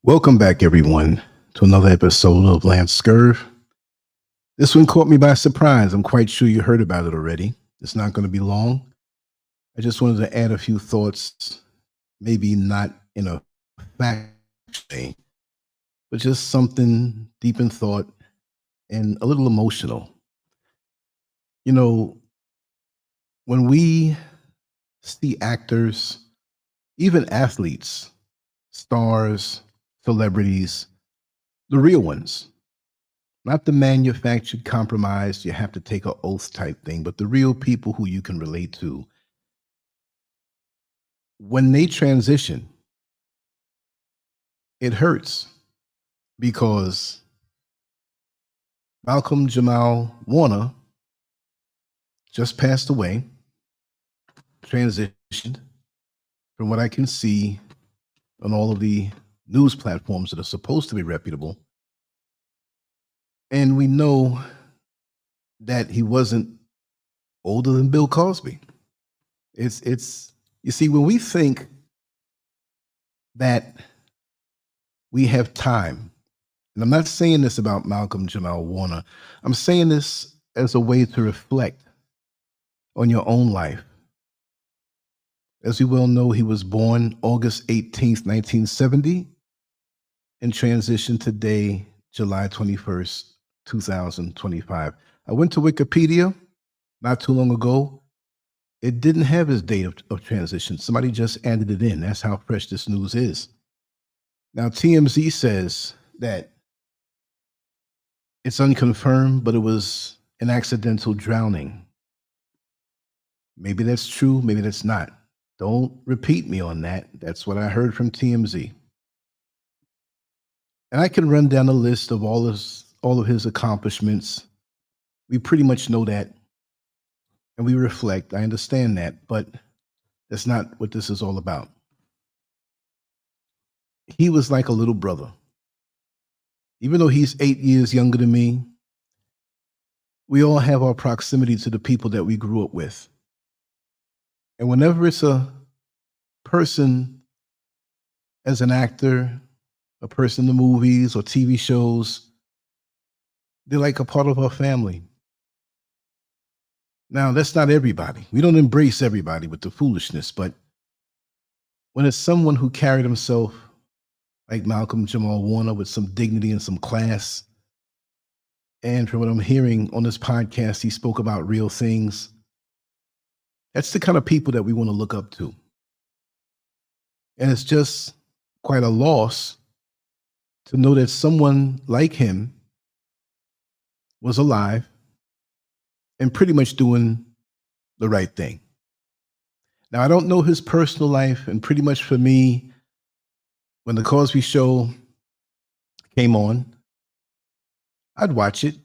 Welcome back, everyone, to another episode of Lancescurv. This one caught me by surprise. I'm quite sure you heard about it already. It's not going to be long. I just wanted to add a few thoughts, maybe not in a fact way, but just something deep in thought and a little emotional. You know, when we see actors, even athletes, stars, celebrities, the real ones, not the manufactured, compromised, you have to take an oath type thing, but the real people who you can relate to. When they transition, it hurts because Malcolm-Jamal Warner just passed away, transitioned, from what I can see on all of the news platforms that are supposed to be reputable. And we know that he wasn't older than Bill Cosby. It's you see, when we think that we have time, and I'm not saying this about Malcolm-Jamal Warner, I'm saying this as a way to reflect on your own life. As we well know, he was born August 18th, 1970, and transitioned today, July 21st, 2025. I went to Wikipedia not too long ago. It didn't have his date of transition. Somebody just added it in. That's how fresh this news is. Now, TMZ says that it's unconfirmed, but it was an accidental drowning. Maybe that's true, maybe that's not. Don't repeat me on that. That's what I heard from TMZ. And I can run down a list of all of his accomplishments. We pretty much know that, and we reflect. I understand that, but that's not what this is all about. He was like a little brother. Even though he's 8 years younger than me, we all have our proximity to the people that we grew up with. And whenever it's a person as an actor, a person in the movies or TV shows, they're like a part of our family. Now, that's not everybody. We don't embrace everybody with the foolishness, but when it's someone who carried himself like Malcolm-Jamal Warner with some dignity and some class, and from what I'm hearing on this podcast, he spoke about real things. That's the kind of people that we want to look up to. And it's just quite a loss to know that someone like him was alive and pretty much doing the right thing. Now, I don't know his personal life, and pretty much for me, when the Cosby Show came on, I'd watch it,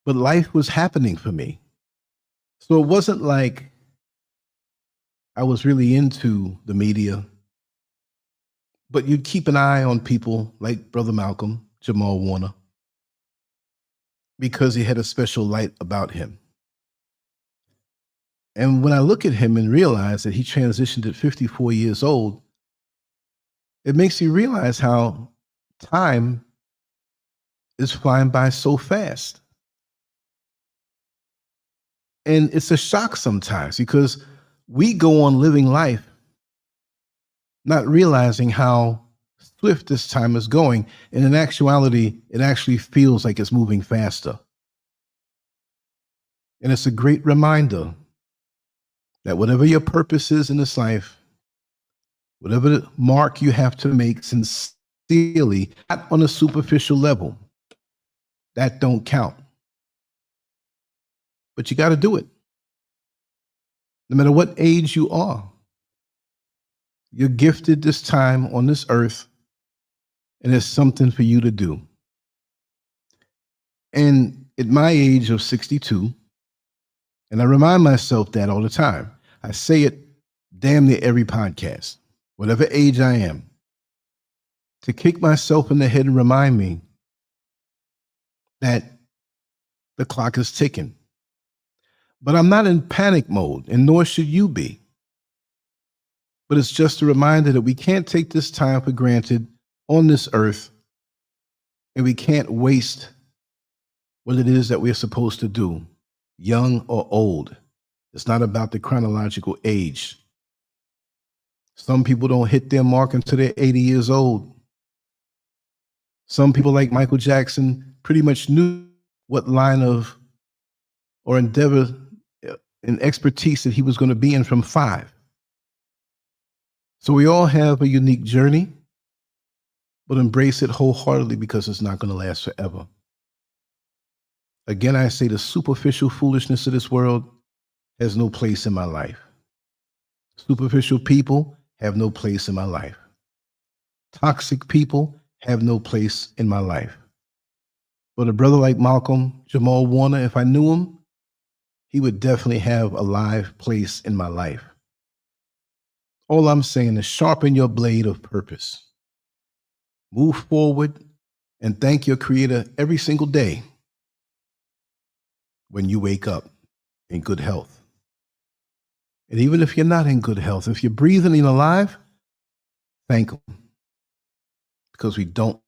but life was happening for me. So it wasn't like I was really into the media, but you'd keep an eye on people like Brother Malcolm-Jamal Warner because he had a special light about him. And when I look at him and realize that he transitioned at 54 years old, it makes me realize how time is flying by so fast. And it's a shock sometimes because we go on living life not realizing how swift this time is going. And in actuality, it actually feels like it's moving faster. And it's a great reminder that whatever your purpose is in this life, whatever mark you have to make sincerely, not on a superficial level, that don't count. But you got to do it. No matter what age you are, you're gifted this time on this earth, and there's something for you to do. And at my age of 62, and I remind myself that all the time, I say it damn near every podcast, whatever age I am, to kick myself in the head and remind me that the clock is ticking. But I'm not in panic mode, and nor should you be. But it's just a reminder that we can't take this time for granted on this earth, and we can't waste what it is that we're supposed to do, young or old. It's not about the chronological age. Some people don't hit their mark until they're 80 years old. Some people, like Michael Jackson, pretty much knew what line of or endeavor and expertise that he was going to be in from 5. So we all have a unique journey, but embrace it wholeheartedly because it's not going to last forever. Again, I say the superficial foolishness of this world has no place in my life. Superficial people have no place in my life. Toxic people have no place in my life. But a brother like Malcolm-Jamal Warner, if I knew him, he would definitely have a live place in my life. All I'm saying is sharpen your blade of purpose. Move forward and thank your Creator every single day when you wake up in good health. And even if you're not in good health, if you're breathing and alive, thank Him. Because we don't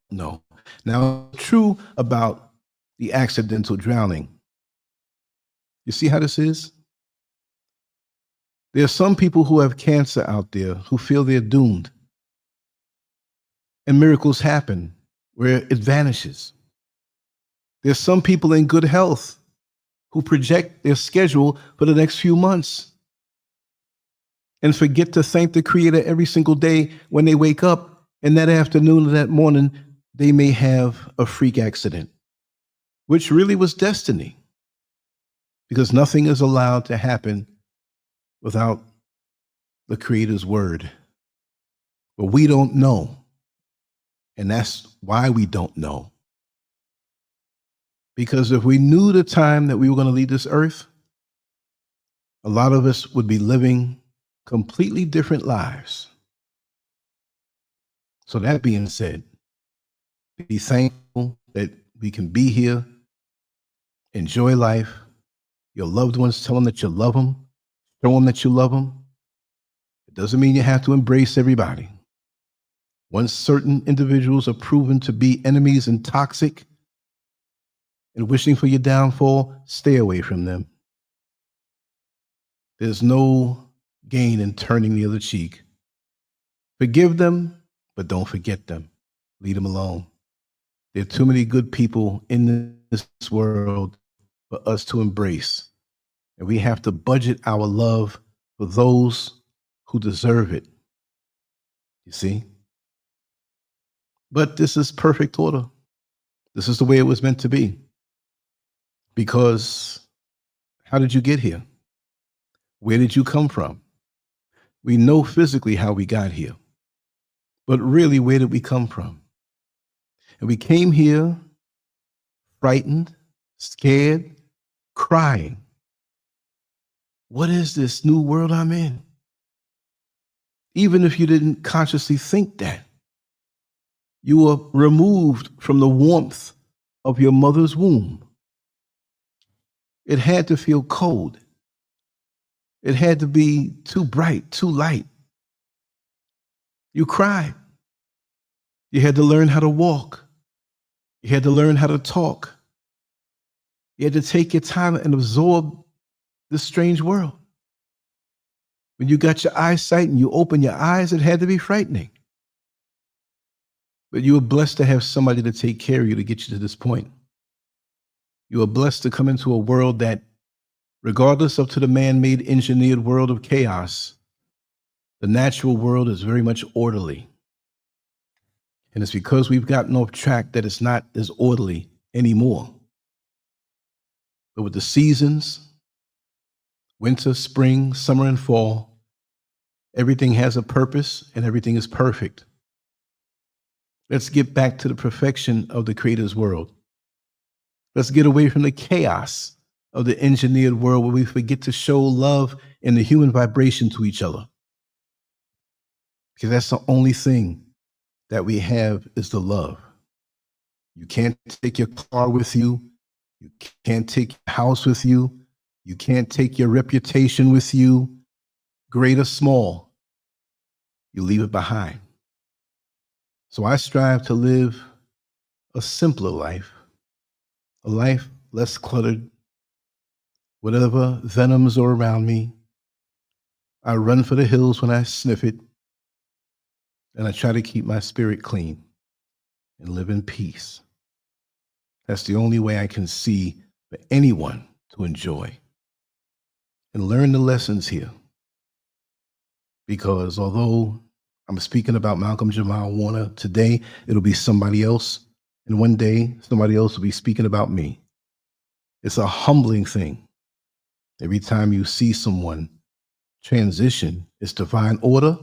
know. Now, true about the accidental drowning. You see how this is? There are some people who have cancer out there who feel they're doomed. And miracles happen where it vanishes. There's some people in good health who project their schedule for the next few months and forget to thank the Creator every single day when they wake up, and that afternoon or that morning, they may have a freak accident, which really was destiny, because nothing is allowed to happen without the Creator's word. But we don't know, and that's why we don't know. Because if we knew the time that we were going to leave this earth, a lot of us would be living completely different lives. So that being said, be thankful that we can be here, enjoy life. Your loved ones, tell them that you love them, show them that you love them. It doesn't mean you have to embrace everybody. Once certain individuals are proven to be enemies and toxic and wishing for your downfall, stay away from them. There's no gain in turning the other cheek. Forgive them, but don't forget them. Leave them alone. There are too many good people in this world for us to embrace. And we have to budget our love for those who deserve it. You see? But this is perfect order. This is the way it was meant to be. Because how did you get here? Where did you come from? We know physically how we got here. But really, where did we come from? And we came here frightened, scared, crying. What is this new world I'm in? Even if you didn't consciously think that, you were removed from the warmth of your mother's womb. It had to feel cold. It had to be too bright, too light. You cried. You had to learn how to walk. You had to learn how to talk. You had to take your time and absorb this strange world. When you got your eyesight and you opened your eyes, it had to be frightening. But you were blessed to have somebody to take care of you to get you to this point. You were blessed to come into a world that, regardless of to the man-made engineered world of chaos, the natural world is very much orderly. And it's because we've gotten off track that it's not as orderly anymore. But with the seasons, winter, spring, summer, and fall, everything has a purpose and everything is perfect. Let's get back to the perfection of the Creator's world. Let's get away from the chaos of the engineered world where we forget to show love and the human vibration to each other. Because that's the only thing that we have is the love. You can't take your car with you. You can't take your house with you. You can't take your reputation with you, great or small. You leave it behind. So I strive to live a simpler life, a life less cluttered. Whatever venoms are around me, I run for the hills when I sniff it, and I try to keep my spirit clean and live in peace. That's the only way I can see for anyone to enjoy and learn the lessons here. Because although I'm speaking about Malcolm-Jamal Warner today, it'll be somebody else. And one day, somebody else will be speaking about me. It's a humbling thing. Every time you see someone transition, it's divine order,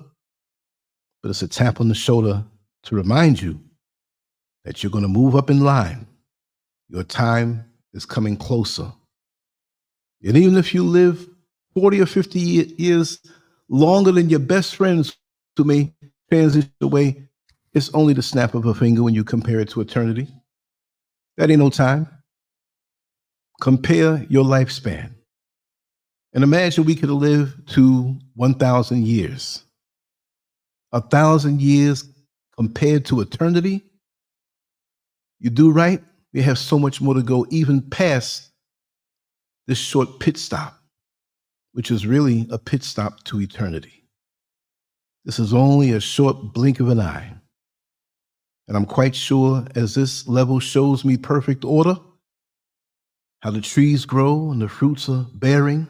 but it's a tap on the shoulder to remind you that you're going to move up in line. Your time is coming closer. And even if you live 40 or 50 years longer than your best friends who may transition away, it's only the snap of a finger when you compare it to eternity. That ain't no time. Compare your lifespan. And imagine we could live to 1,000 years. 1,000 years compared to eternity. You do right, we have so much more to go, even past this short pit stop, which is really a pit stop to eternity. This is only a short blink of an eye. And I'm quite sure as this level shows me perfect order, how the trees grow and the fruits are bearing,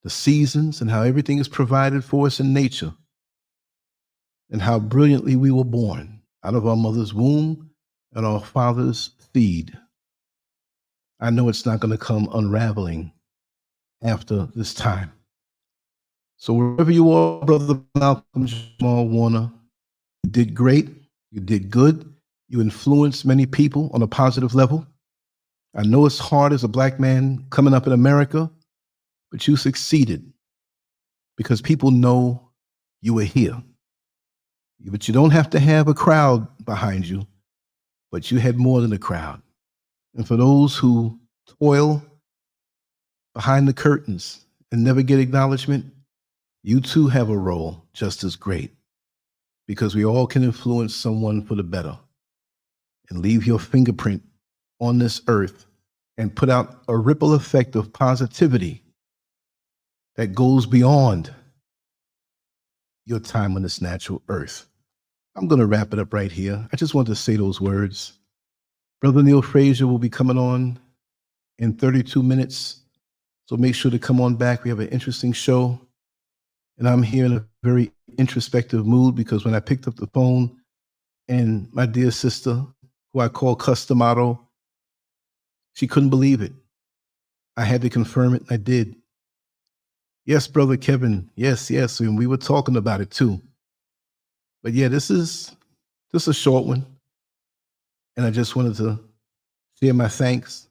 the seasons, and how everything is provided for us in nature, and how brilliantly we were born out of our mother's womb and our father's seed. I know it's not going to come unraveling after this time. So wherever you are, Brother Malcolm-Jamal Warner, you did great, you did good, you influenced many people on a positive level. I know it's hard as a Black man coming up in America, but you succeeded because people know you were here. But you don't have to have a crowd behind you, but you had more than a crowd. And for those who toil behind the curtains and never get acknowledgement, you too have a role just as great, because we all can influence someone for the better and leave your fingerprint on this earth and put out a ripple effect of positivity that goes beyond your time on this natural earth. I'm going to wrap it up right here. I just want to say those words. Brother Neil Frazier will be coming on in 32 minutes. So make sure to come on back. We have an interesting show. And I'm here in a very introspective mood because when I picked up the phone and my dear sister, who I call Customato, she couldn't believe it. I had to confirm it, and I did. Yes, Brother Kevin. Yes. And we were talking about it too. But yeah, this is a short one. And I just wanted to share my thanks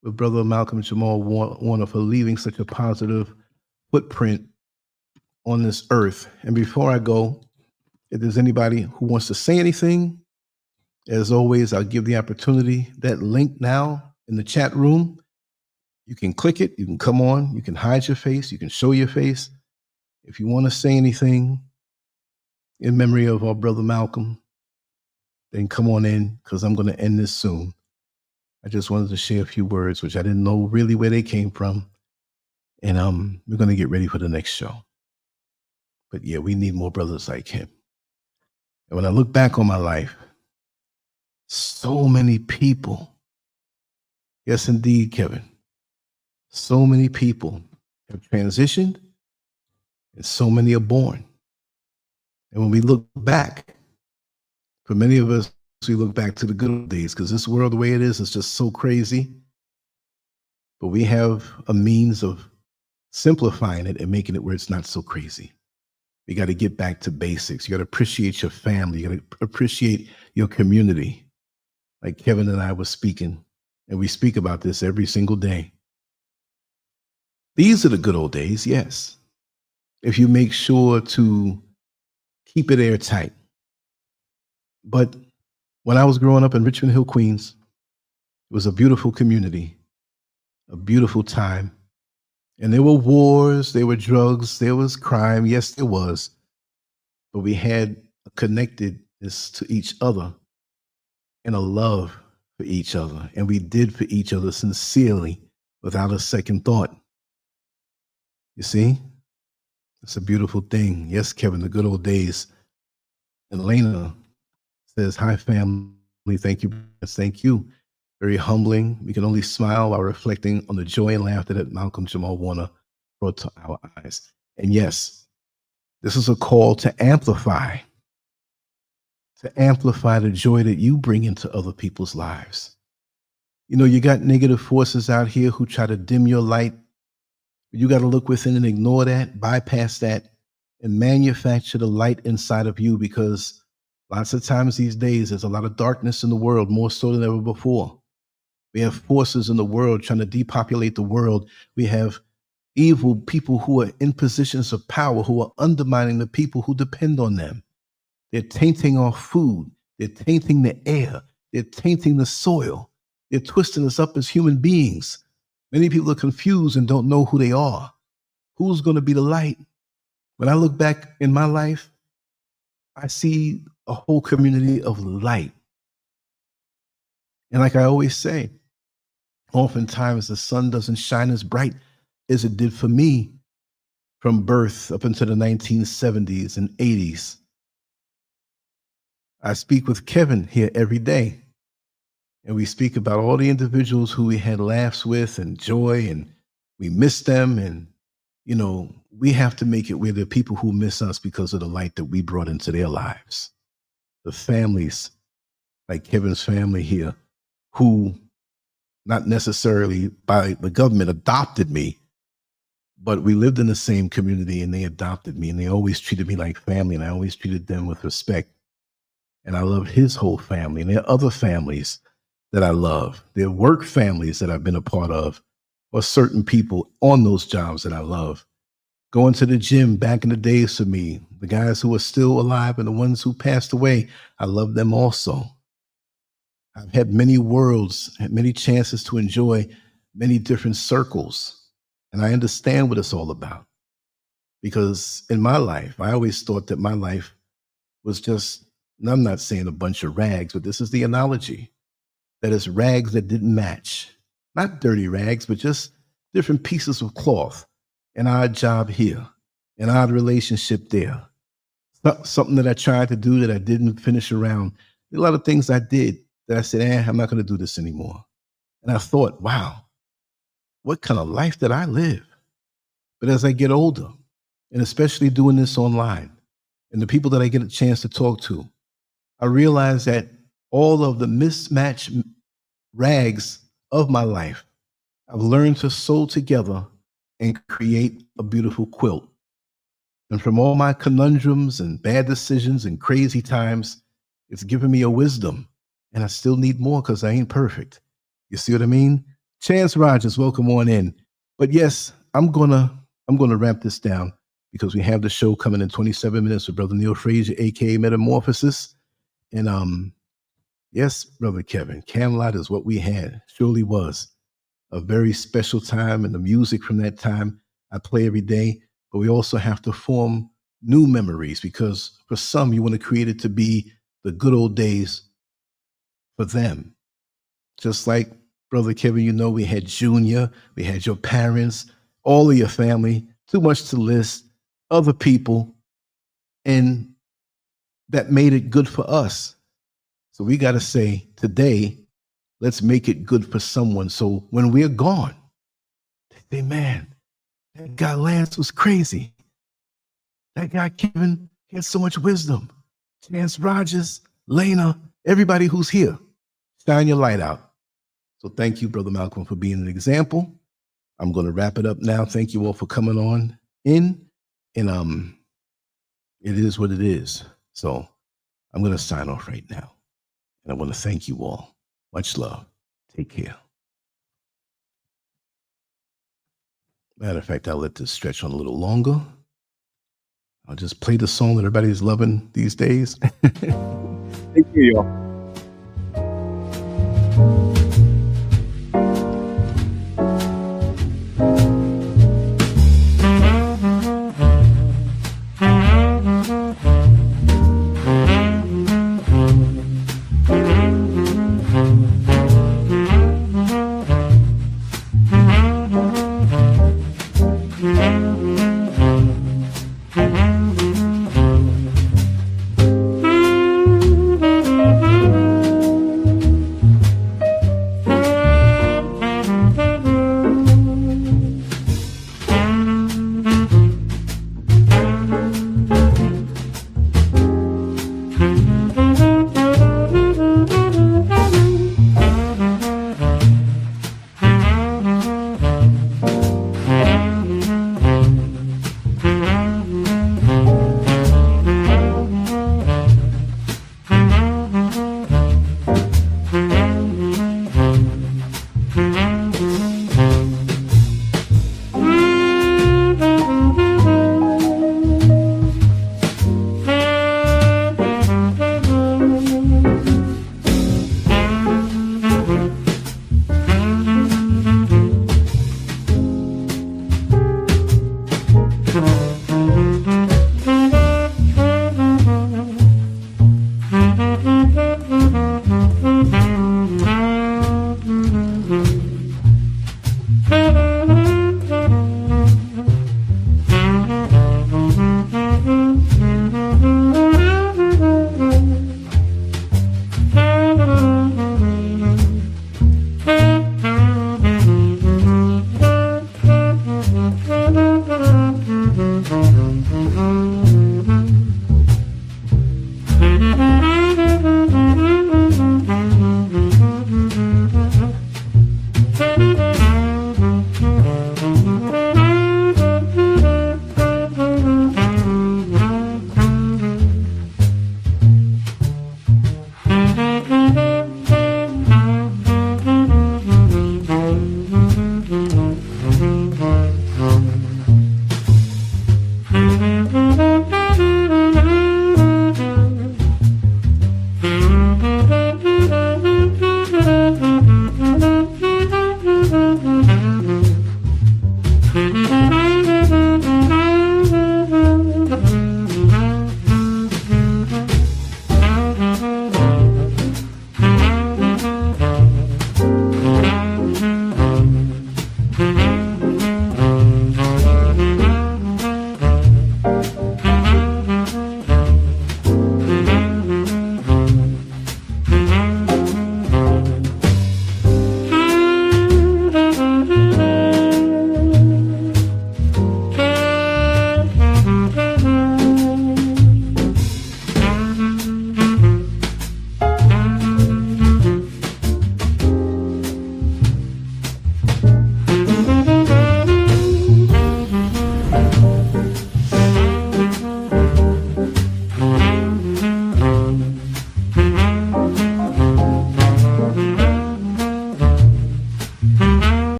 with Brother Malcolm-Jamal Warner for leaving such a positive footprint on this earth. And before I go, if there's anybody who wants to say anything, as always, I'll give the opportunity. That link now in the chat room, you can click it, you can come on, you can hide your face, you can show your face. If you want to say anything in memory of our brother Malcolm, then come on in, because I'm going to end this soon. I just wanted to share a few words, which I didn't know really where they came from. And we're going to get ready for the next show. But yeah, we need more brothers like him. And when I look back on my life, so many people, yes, indeed, Kevin, so many people have transitioned and so many are born. And when we look back, for many of us, we look back to the good old days, because this world, the way it is just so crazy. But we have a means of simplifying it and making it where it's not so crazy. You got to get back to basics. You got to appreciate your family. You got to appreciate your community. Like Kevin and I were speaking, and we speak about this every single day. These are the good old days, yes. If you make sure to keep it airtight. But when I was growing up in Richmond Hill, Queens, it was a beautiful community, a beautiful time. And there were wars, there were drugs, there was crime. Yes, there was. But we had a connected is to each other and a love for each other. And we did for each other sincerely without a second thought. You see? It's a beautiful thing. Yes, Kevin, the good old days. And Elena says, hi, family. Thank you. Thank you. Very humbling. We can only smile while reflecting on the joy and laughter that Malcolm-Jamal Warner brought to our eyes. And yes, this is a call to amplify the joy that you bring into other people's lives. You know, you got negative forces out here who try to dim your light. You got to look within and ignore that, bypass that, and manufacture the light inside of you, because lots of times these days, there's a lot of darkness in the world, more so than ever before. We have forces in the world trying to depopulate the world. We have evil people who are in positions of power, who are undermining the people who depend on them. They're tainting our food. They're tainting the air. They're tainting the soil. They're twisting us up as human beings. Many people are confused and don't know who they are. Who's going to be the light? When I look back in my life, I see a whole community of light. And like I always say, oftentimes the sun doesn't shine as bright as it did for me from birth up into the 1970s and 80s. I speak with Kevin here every day, and we speak about all the individuals who we had laughs with and joy, and we miss them. And, you know, we have to make it where there are people who miss us because of the light that we brought into their lives. The families, like Kevin's family here, who not necessarily by the government adopted me, but we lived in the same community and they adopted me, and they always treated me like family, and I always treated them with respect. And I love his whole family, and there are other families that I love. There are work families that I've been a part of, or certain people on those jobs that I love. Going to the gym back in the days for me, the guys who are still alive and the ones who passed away, I love them also. I've had many worlds, had many chances to enjoy many different circles, and I understand what it's all about. Because in my life, I always thought that my life was just, and I'm not saying a bunch of rags, but this is the analogy, that is rags that didn't match. Not dirty rags, but just different pieces of cloth. An odd job here, an odd relationship there. Something that I tried to do that I didn't finish around. A lot of things I did that I said, I'm not going to do this anymore. And I thought, wow, what kind of life did I live? But as I get older, and especially doing this online, and the people that I get a chance to talk to, I realize that all of the mismatched rags of my life, I've learned to sew together and create a beautiful quilt. And from all my conundrums and bad decisions and crazy times, it's given me a wisdom. And I still need more because I ain't perfect. You see what I mean? Chance Rogers, welcome on in. But yes, I'm gonna wrap this down because we have the show coming in 27 minutes with Brother Neil Frazier, aka Metamorphosis. And yes, Brother Kevin, Camelot is what we had. Surely was a very special time, and the music from that time I play every day. But we also have to form new memories, because for some, you want to create it to be the good old days for them. Just like Brother Kevin, you know, we had Junior, we had your parents, all of your family, too much to list, other people, and that made it good for us. So we got to say today, let's make it good for someone. So when we're gone, they say, man, that guy Lance was crazy. That guy Kevin, he had so much wisdom. Chance Rogers, Lena, everybody who's here, shine your light out. So thank you, Brother Malcolm, for being an example. I'm going to wrap it up now. Thank you all for coming on in. And it is what it is. So I'm going to sign off right now. And I want to thank you all. Much love. Take care. Matter of fact, I'll let this stretch on a little longer. I'll just play the song that everybody's loving these days. Thank you, y'all.